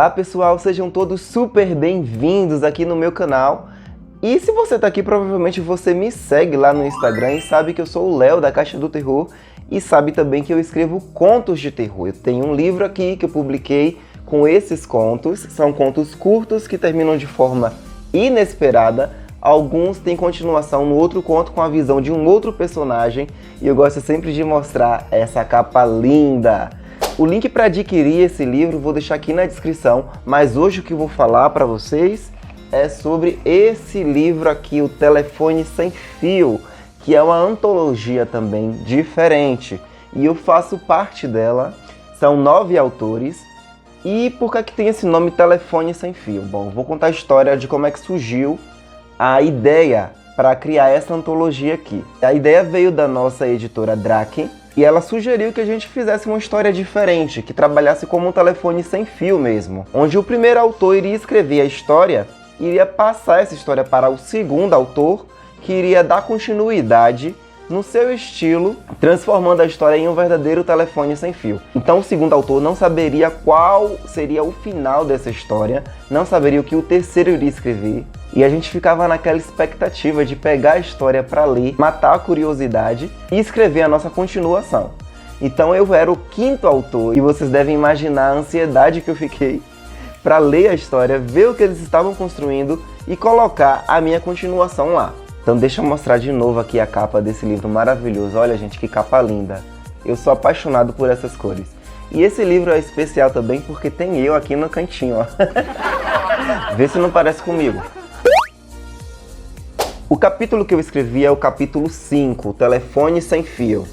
Olá pessoal, sejam todos super bem-vindos aqui no meu canal. E se você tá aqui, provavelmente você me segue lá no Instagram e sabe que eu sou o Léo da Caixa do Terror e sabe também que eu escrevo contos de terror. Eu tenho um livro aqui que eu publiquei com esses contos. São contos curtos que terminam de forma inesperada. Alguns têm continuação no outro conto com a visão de um outro personagem e eu gosto sempre de mostrar essa capa linda. O link para adquirir esse livro vou deixar aqui na descrição, mas hoje o que eu vou falar para vocês é sobre esse livro aqui, O Telefone Sem Fio, que é uma antologia também diferente. E eu faço parte dela, são 9 autores. E por que tem esse nome Telefone Sem Fio? Bom, vou contar a história de como é que surgiu a ideia para criar essa antologia aqui. A ideia veio da nossa editora Draken e ela sugeriu que a gente fizesse uma história diferente, que trabalhasse como um telefone sem fio mesmo, onde o primeiro autor iria escrever a história e iria passar essa história para o segundo autor, que iria dar continuidade no seu estilo, transformando a história em um verdadeiro telefone sem fio. Então o segundo autor não saberia qual seria o final dessa história, não saberia o que o terceiro iria escrever, e a gente ficava naquela expectativa de pegar a história para ler, matar a curiosidade e escrever a nossa continuação. Então eu era o quinto autor, e vocês devem imaginar a ansiedade que eu fiquei para ler a história, ver o que eles estavam construindo e colocar a minha continuação lá. Então deixa eu mostrar de novo aqui a capa desse livro maravilhoso. Olha, gente, que capa linda. Eu sou apaixonado por essas cores. E esse livro é especial também porque tem eu aqui no cantinho, ó. Vê se não parece comigo. O capítulo que eu escrevi é o capítulo 5, O Telefone Sem Fio.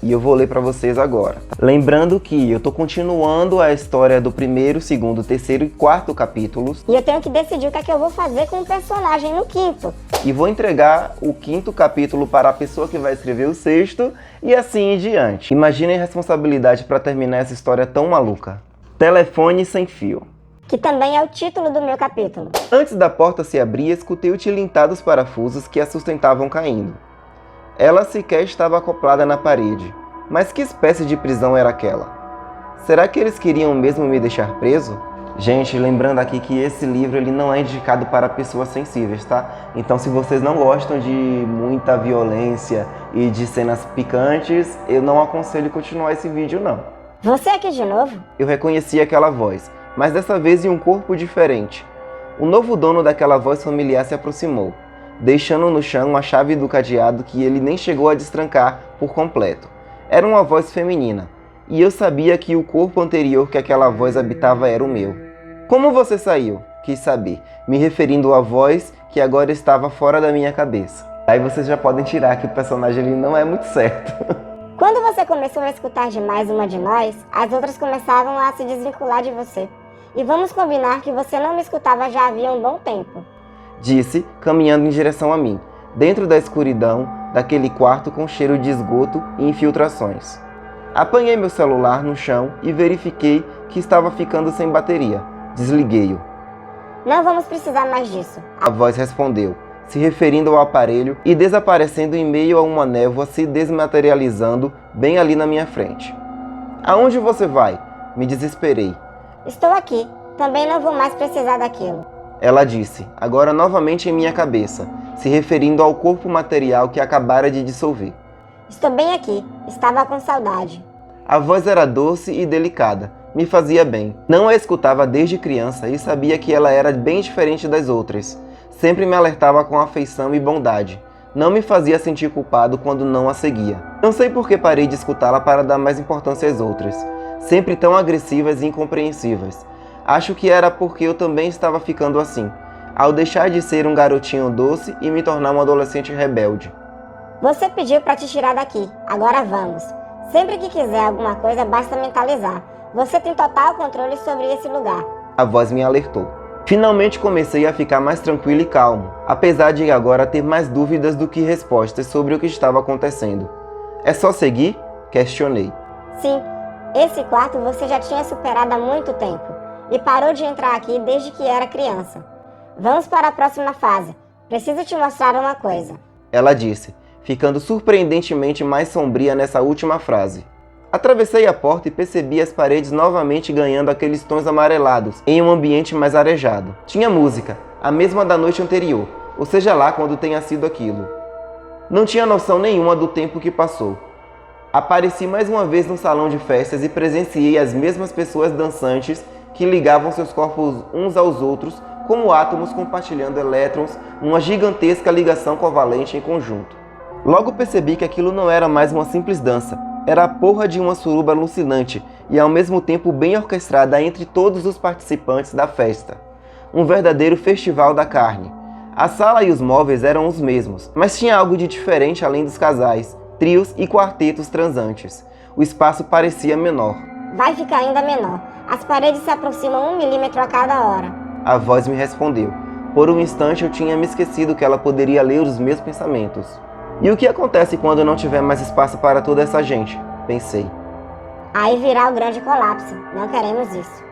E eu vou ler para vocês agora. Lembrando que eu tô continuando a história do primeiro, segundo, terceiro e quarto capítulos. E eu tenho que decidir o que é que eu vou fazer com o personagem no quinto. E vou entregar o quinto capítulo para a pessoa que vai escrever o sexto e assim em diante. Imaginem a responsabilidade para terminar essa história tão maluca. Telefone Sem Fio. Que também é o título do meu capítulo. Antes da porta se abrir, escutei o tilintar dos parafusos que a sustentavam caindo. Ela sequer estava acoplada na parede. Mas que espécie de prisão era aquela? Será que eles queriam mesmo me deixar preso? Gente, lembrando aqui que esse livro ele não é indicado para pessoas sensíveis, tá? Então se vocês não gostam de muita violência e de cenas picantes, eu não aconselho continuar esse vídeo não. Você aqui de novo? Eu reconheci aquela voz, mas dessa vez em um corpo diferente. O novo dono daquela voz familiar se aproximou, deixando no chão a chave do cadeado que ele nem chegou a destrancar por completo. Era uma voz feminina, e eu sabia que o corpo anterior que aquela voz habitava era o meu. Como você saiu? Quis saber, me referindo à voz que agora estava fora da minha cabeça. Aí vocês já podem tirar que o personagem ele não é muito certo. Quando você começou a escutar demais uma de nós, as outras começavam a se desvincular de você. E vamos combinar que você não me escutava já havia um bom tempo. Disse, caminhando em direção a mim, dentro da escuridão daquele quarto com cheiro de esgoto e infiltrações. Apanhei meu celular no chão e verifiquei que estava ficando sem bateria. Desliguei-o. Não vamos precisar mais disso. A voz respondeu, se referindo ao aparelho e desaparecendo em meio a uma névoa se desmaterializando bem ali na minha frente. Aonde você vai? Me desesperei. Estou aqui. Também não vou mais precisar daquilo. Ela disse, agora novamente em minha cabeça, se referindo ao corpo material que acabara de dissolver. Estou bem aqui. Estava com saudade. A voz era doce e delicada. Me fazia bem. Não a escutava desde criança e sabia que ela era bem diferente das outras. Sempre me alertava com afeição e bondade. Não me fazia sentir culpado quando não a seguia. Não sei por que parei de escutá-la para dar mais importância às outras. Sempre tão agressivas e incompreensíveis. Acho que era porque eu também estava ficando assim, ao deixar de ser um garotinho doce e me tornar um adolescente rebelde. Você pediu para te tirar daqui. Agora vamos. Sempre que quiser alguma coisa, basta mentalizar. Você tem total controle sobre esse lugar. A voz me alertou. Finalmente comecei a ficar mais tranquilo e calmo, apesar de agora ter mais dúvidas do que respostas sobre o que estava acontecendo. É só seguir? Questionei. Sim, esse quarto você já tinha superado há muito tempo e parou de entrar aqui desde que era criança. Vamos para a próxima fase. Preciso te mostrar uma coisa. Ela disse, ficando surpreendentemente mais sombria nessa última frase. Atravessei a porta e percebi as paredes novamente ganhando aqueles tons amarelados, em um ambiente mais arejado. Tinha música, a mesma da noite anterior, ou seja lá quando tenha sido aquilo. Não tinha noção nenhuma do tempo que passou. Apareci mais uma vez no salão de festas e presenciei as mesmas pessoas dançantes que ligavam seus corpos uns aos outros como átomos compartilhando elétrons numa gigantesca ligação covalente em conjunto. Logo percebi que aquilo não era mais uma simples dança. Era a porra de uma suruba alucinante e ao mesmo tempo bem orquestrada entre todos os participantes da festa. Um verdadeiro festival da carne. A sala e os móveis eram os mesmos, mas tinha algo de diferente além dos casais, trios e quartetos transantes. O espaço parecia menor. Vai ficar ainda menor. As paredes se aproximam 1 milímetro a cada hora. A voz me respondeu. Por um instante eu tinha me esquecido que ela poderia ler os meus pensamentos. E o que acontece quando não tiver mais espaço para toda essa gente? Pensei. Aí virá o grande colapso. Não queremos isso.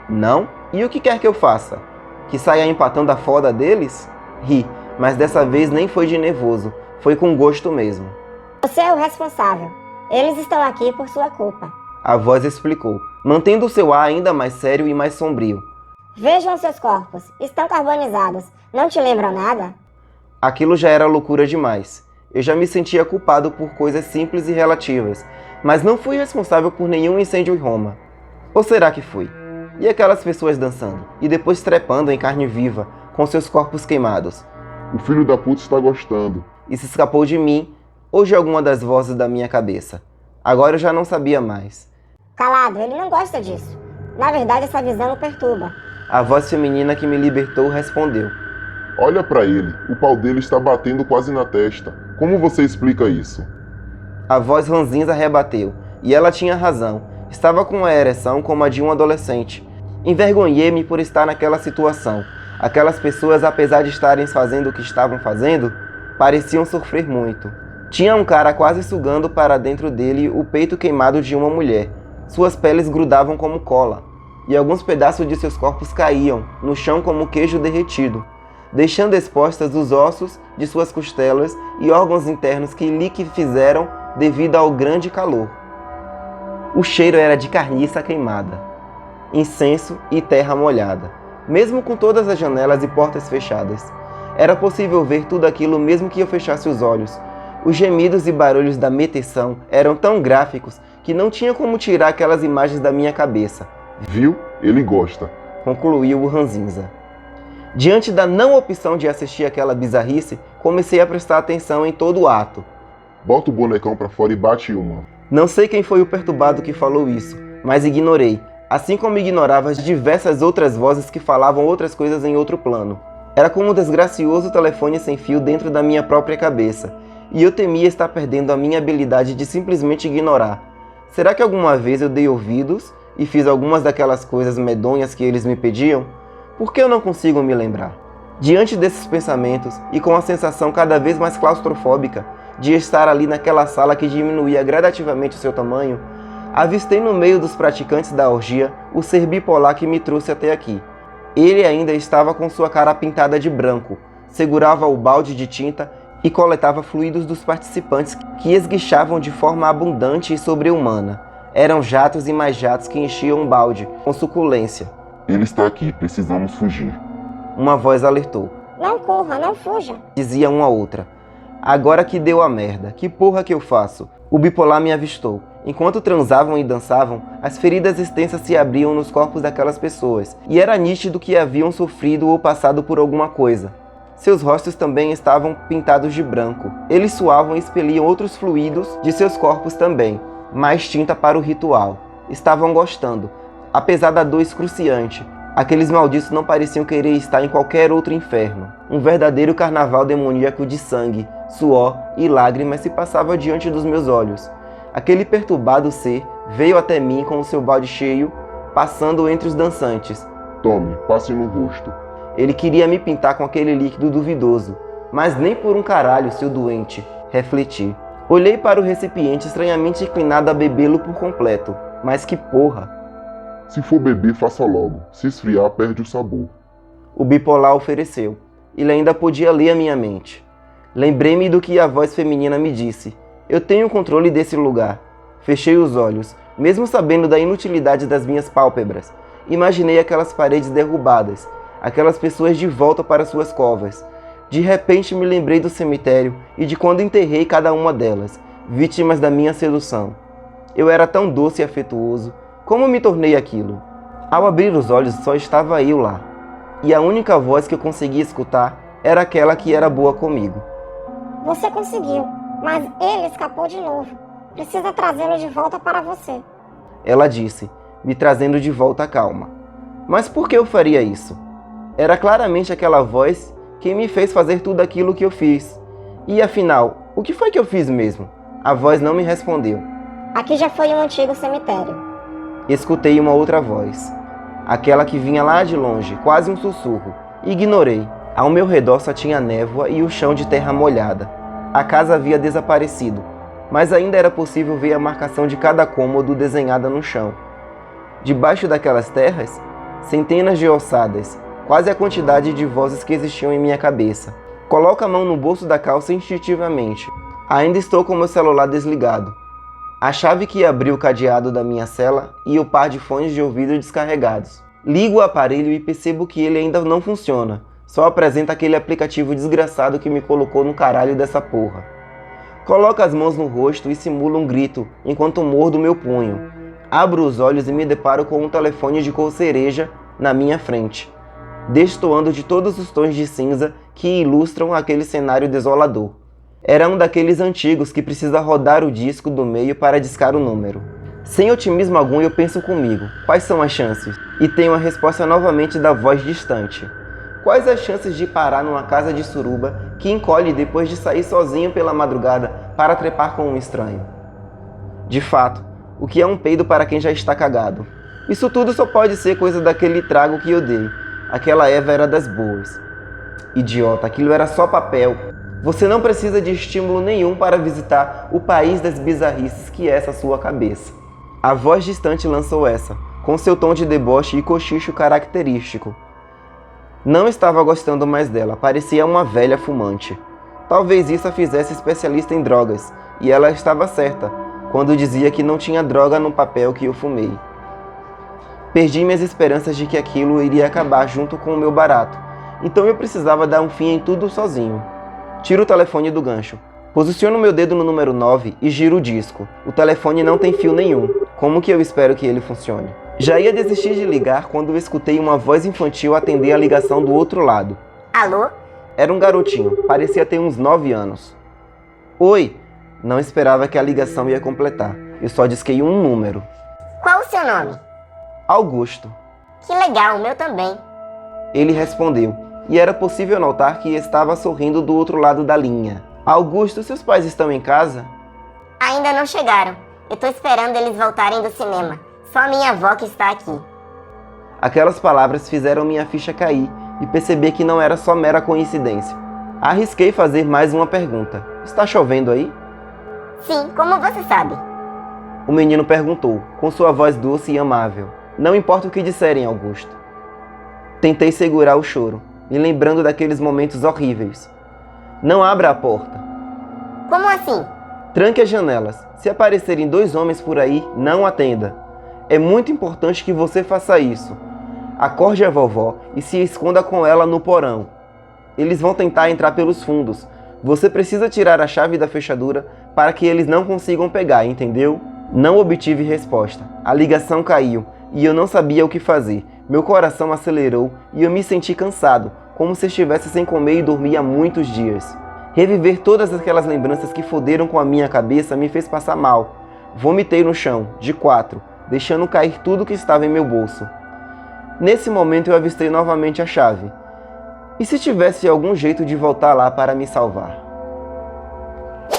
Não? E o que quer que eu faça? Que saia empatando a foda deles? Ri, mas dessa vez nem foi de nervoso. Foi com gosto mesmo. Você é o responsável. Eles estão aqui por sua culpa. A voz explicou, mantendo o seu ar ainda mais sério e mais sombrio. Vejam seus corpos. Estão carbonizados. Não te lembram nada? Aquilo já era loucura demais. Eu já me sentia culpado por coisas simples e relativas, mas não fui responsável por nenhum incêndio em Roma. Ou será que fui? E aquelas pessoas dançando, e depois trepando em carne viva, com seus corpos queimados? O filho da puta está gostando. Isso escapou de mim, ou de alguma das vozes da minha cabeça. Agora eu já não sabia mais. Calado, ele não gosta disso. Na verdade, essa visão o perturba. A voz feminina que me libertou respondeu. Olha pra ele, o pau dele está batendo quase na testa. Como você explica isso? A voz ranzinza rebateu, e ela tinha razão. Estava com uma ereção como a de um adolescente. Envergonhei-me por estar naquela situação. Aquelas pessoas, apesar de estarem fazendo o que estavam fazendo, pareciam sofrer muito. Tinha um cara quase sugando para dentro dele o peito queimado de uma mulher. Suas peles grudavam como cola, e alguns pedaços de seus corpos caíam no chão como queijo derretido, deixando expostas os ossos de suas costelas e órgãos internos que liquefizeram devido ao grande calor. O cheiro era de carniça queimada, incenso e terra molhada. Mesmo com todas as janelas e portas fechadas, era possível ver tudo aquilo mesmo que eu fechasse os olhos. Os gemidos e barulhos da meteção eram tão gráficos que não tinha como tirar aquelas imagens da minha cabeça. Viu? Ele gosta. Concluiu o ranzinza. Diante da não opção de assistir aquela bizarrice, comecei a prestar atenção em todo o ato. Bota o bonecão pra fora e bate uma. Não sei quem foi o perturbado que falou isso, mas ignorei, assim como ignorava as diversas outras vozes que falavam outras coisas em outro plano. Era como um desgracioso telefone sem fio dentro da minha própria cabeça, e eu temia estar perdendo a minha habilidade de simplesmente ignorar. Será que alguma vez eu dei ouvidos e fiz algumas daquelas coisas medonhas que eles me pediam? Por que eu não consigo me lembrar? Diante desses pensamentos, e com a sensação cada vez mais claustrofóbica de estar ali naquela sala que diminuía gradativamente o seu tamanho, avistei no meio dos praticantes da orgia o ser bipolar que me trouxe até aqui. Ele ainda estava com sua cara pintada de branco, segurava o balde de tinta e coletava fluidos dos participantes que esguichavam de forma abundante e sobre-humana. Eram jatos e mais jatos que enchiam o balde com suculência. Ele está aqui, precisamos fugir. Uma voz alertou. Não corra, não fuja. Dizia uma outra. Agora que deu a merda, que porra que eu faço? O bipolar me avistou. Enquanto transavam e dançavam, as feridas extensas se abriam nos corpos daquelas pessoas, e era nítido que haviam sofrido ou passado por alguma coisa. Seus rostos também estavam pintados de branco. Eles suavam e expeliam outros fluidos de seus corpos também, mais tinta para o ritual. Estavam gostando, apesar da dor excruciante. Aqueles malditos não pareciam querer estar em qualquer outro inferno. Um verdadeiro carnaval demoníaco de sangue, suor e lágrimas se passava diante dos meus olhos. Aquele perturbado ser veio até mim com o seu balde cheio, passando entre os dançantes. Tome, passe no rosto. Ele queria me pintar com aquele líquido duvidoso, mas nem por um caralho, seu doente, refleti. Olhei para o recipiente estranhamente inclinado a bebê-lo por completo. Mas que porra! Se for beber, faça logo. Se esfriar, perde o sabor. O bipolar ofereceu. Ele ainda podia ler a minha mente. Lembrei-me do que a voz feminina me disse. Eu tenho controle desse lugar. Fechei os olhos, mesmo sabendo da inutilidade das minhas pálpebras. Imaginei aquelas paredes derrubadas, aquelas pessoas de volta para suas covas. De repente me lembrei do cemitério e de quando enterrei cada uma delas, vítimas da minha sedução. Eu era tão doce e afetuoso, como me tornei aquilo? Ao abrir os olhos só estava eu lá, e a única voz que eu conseguia escutar era aquela que era boa comigo. Você conseguiu, mas ele escapou de novo. Precisa trazê-lo de volta para você. Ela disse, me trazendo de volta a calma. Mas por que eu faria isso? Era claramente aquela voz que me fez fazer tudo aquilo que eu fiz. E afinal, o que foi que eu fiz mesmo? A voz não me respondeu. Aqui já foi um antigo cemitério. Escutei uma outra voz. Aquela que vinha lá de longe, quase um sussurro. Ignorei. Ao meu redor só tinha névoa e o chão de terra molhada. A casa havia desaparecido, mas ainda era possível ver a marcação de cada cômodo desenhada no chão. Debaixo daquelas terras, centenas de ossadas, quase a quantidade de vozes que existiam em minha cabeça. Coloco a mão no bolso da calça instintivamente. Ainda estou com meu celular desligado. A chave que abriu o cadeado da minha cela e o par de fones de ouvido descarregados. Ligo o aparelho e percebo que ele ainda não funciona. Só apresenta aquele aplicativo desgraçado que me colocou no caralho dessa porra. Coloco as mãos no rosto e simulo um grito enquanto mordo meu punho. Abro os olhos e me deparo com um telefone de cor cereja na minha frente, destoando de todos os tons de cinza que ilustram aquele cenário desolador. Era um daqueles antigos que precisa rodar o disco do meio para discar o número. Sem otimismo algum eu penso comigo, quais são as chances? E tenho a resposta novamente da voz distante. Quais as chances de parar numa casa de suruba que encolhe depois de sair sozinho pela madrugada para trepar com um estranho? De fato, o que é um peido para quem já está cagado? Isso tudo só pode ser coisa daquele trago que eu dei. Aquela Eva era das boas. Idiota, aquilo era só papel. Você não precisa de estímulo nenhum para visitar o país das bizarrices que é essa sua cabeça. A voz distante lançou essa, com seu tom de deboche e cochicho característico. Não estava gostando mais dela, parecia uma velha fumante. Talvez isso a fizesse especialista em drogas, e ela estava certa, quando dizia que não tinha droga no papel que eu fumei. Perdi minhas esperanças de que aquilo iria acabar junto com o meu barato, então eu precisava dar um fim em tudo sozinho. Tiro o telefone do gancho. Posiciono meu dedo no número 9 e giro o disco. O telefone não tem fio nenhum. Como que eu espero que ele funcione? Já ia desistir de ligar quando escutei uma voz infantil atender a ligação do outro lado. Alô? Era um garotinho, parecia ter uns 9 anos. Oi! Não esperava que a ligação ia completar. Eu só disquei um número. Qual o seu nome? Augusto. Que legal, o meu também. Ele respondeu, e era possível notar que estava sorrindo do outro lado da linha. Augusto, seus pais estão em casa? Ainda não chegaram. Eu tô esperando eles voltarem do cinema. Só a minha avó que está aqui. Aquelas palavras fizeram minha ficha cair e percebi que não era só mera coincidência. Arrisquei fazer mais uma pergunta. Está chovendo aí? Sim, como você sabe? O menino perguntou, com sua voz doce e amável. Não importa o que disserem, Augusto. Tentei segurar o choro, me lembrando daqueles momentos horríveis. Não abra a porta. Como assim? Tranque as janelas. Se aparecerem 2 homens por aí, não atenda. É muito importante que você faça isso. Acorde a vovó e se esconda com ela no porão. Eles vão tentar entrar pelos fundos. Você precisa tirar a chave da fechadura para que eles não consigam pegar, entendeu? Não obtive resposta. A ligação caiu e eu não sabia o que fazer. Meu coração acelerou e eu me senti cansado, como se estivesse sem comer e dormir há muitos dias. Reviver todas aquelas lembranças que foderam com a minha cabeça me fez passar mal. Vomitei no chão, de 4, deixando cair tudo que estava em meu bolso. Nesse momento eu avistei novamente a chave. E se tivesse algum jeito de voltar lá para me salvar?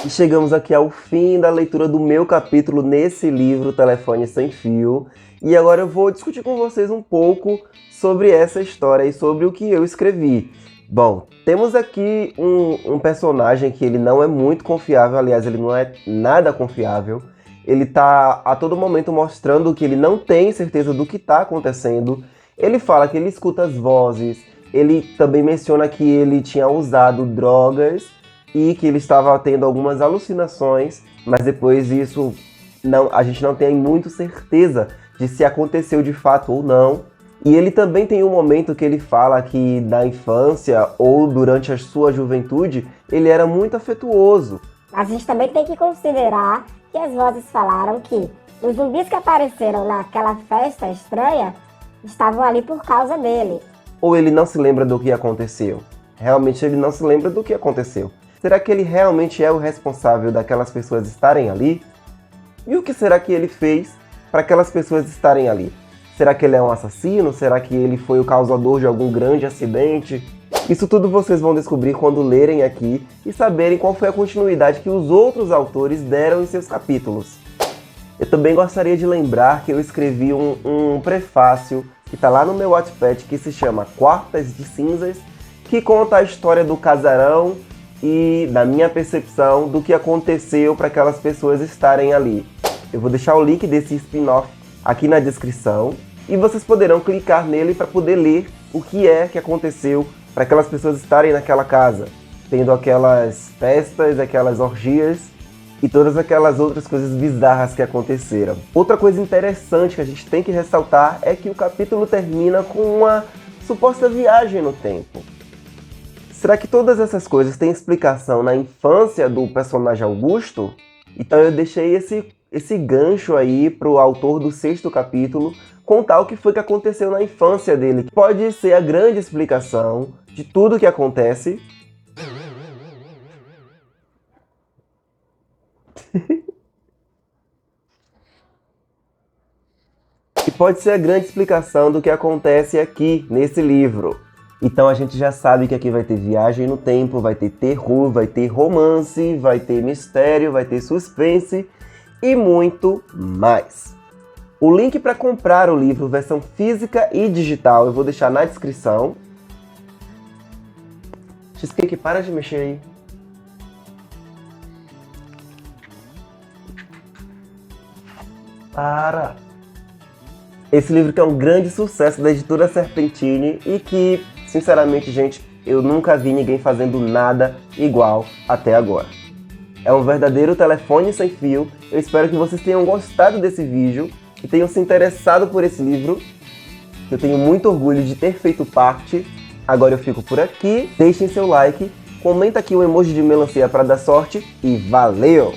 E chegamos aqui ao fim da leitura do meu capítulo nesse livro Telefone Sem Fio. E agora eu vou discutir com vocês um pouco sobre essa história e sobre o que eu escrevi. Bom, temos aqui um personagem que ele não é muito confiável, aliás, ele não é nada confiável. Ele tá a todo momento mostrando que ele não tem certeza do que está acontecendo. Ele fala que ele escuta as vozes, ele também menciona que ele tinha usado drogas e que ele estava tendo algumas alucinações, mas depois isso a gente não tem muito certeza de se aconteceu de fato ou não. E ele também tem um momento que ele fala que na infância ou durante a sua juventude, ele era muito afetuoso. Mas a gente também tem que considerar que as vozes falaram que os zumbis que apareceram naquela festa estranha estavam ali por causa dele. Ou ele não se lembra do que aconteceu? Realmente ele não se lembra do que aconteceu. Será que ele realmente é o responsável daquelas pessoas estarem ali? E o que será que ele fez para aquelas pessoas estarem ali? Será que ele é um assassino? Será que ele foi o causador de algum grande acidente? Isso tudo vocês vão descobrir quando lerem aqui e saberem qual foi a continuidade que os outros autores deram em seus capítulos. Eu também gostaria de lembrar que eu escrevi um prefácio que está lá no meu Wattpad que se chama Quartas de Cinzas, que conta a história do casarão e da minha percepção do que aconteceu para aquelas pessoas estarem ali. Eu vou deixar o link desse spin-off aqui na descrição e vocês poderão clicar nele para poder ler o que é que aconteceu para aquelas pessoas estarem naquela casa, tendo aquelas festas, aquelas orgias e todas aquelas outras coisas bizarras que aconteceram. Outra coisa interessante que a gente tem que ressaltar é que o capítulo termina com uma suposta viagem no tempo. Será que todas essas coisas têm explicação na infância do personagem Augusto? Então eu deixei esse gancho aí para o autor do 6º capítulo contar o que foi que aconteceu na infância dele. Pode ser a grande explicação de tudo que acontece. E pode ser a grande explicação do que acontece aqui nesse livro. Então a gente já sabe que aqui vai ter viagem no tempo, vai ter terror, vai ter romance, vai ter mistério, vai ter suspense e muito mais. O link para comprar o livro versão física e digital eu vou deixar na descrição. Cheesecake, para de mexer aí. Para! Esse livro que é um grande sucesso da editora Serpentine e que, sinceramente, gente, eu nunca vi ninguém fazendo nada igual até agora. É um verdadeiro telefone sem fio. Eu espero que vocês tenham gostado desse vídeo e tenham se interessado por esse livro. Eu tenho muito orgulho de ter feito parte. Agora eu fico por aqui. Deixem seu like, comenta aqui o emoji de melancia para dar sorte e valeu!